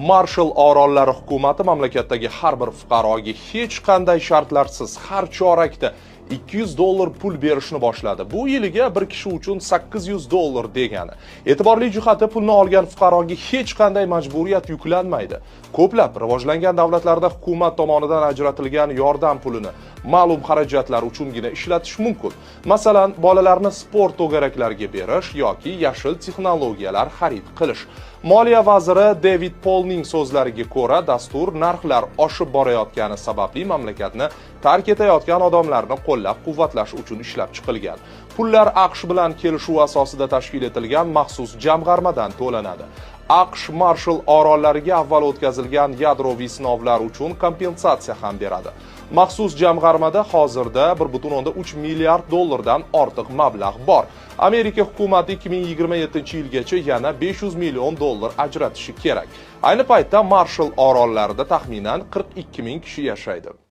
Marshall orollari hukumati mamlakatdagi har bir fuqaroga hech qanday shartlarsiz har chorakda $200 pul berishni boshladi. Bu yiliga bir kishi uchun $800 degani. E'tiborli jihati, pulni olgan fuqaroga hech qanday majburiyat yuklanmaydi. Ko'plab rivojlangan davlatlarda hukumat tomonidan ajratilgan yordam pulini ma'lum xarajatlar uchungina ishlatish mumkin. Masalan, bolalarni sport to'garaklariga berish yoki yashil texnologiyalar xarid qilish. Moliya vaziri David Polning so'zlariga ko'ra, dastur narxlar oshib borayotgani sababli mamlakatni tark etayotgan odamlarni qo'llab-quvvatlash uchun ishlab chiqilgan. Pullar AQSh bilan kelishuv asosida tashkil etilgan maxsus jamg'armadan to'lanadi. AQSh Marshall orollariga avval o'tkazilgan yadroviy sinovlar uchun kompensatsiya ham beradi. Maxsus jamg'armada hozirda $1.3 milliard ortiq mablag' bor. Amerika hukumati 2027-yilgacha yana $500 million ajratishi kerak. Ayni paytda Marshall orollarida taxminan 42 ming kishi yashaydi.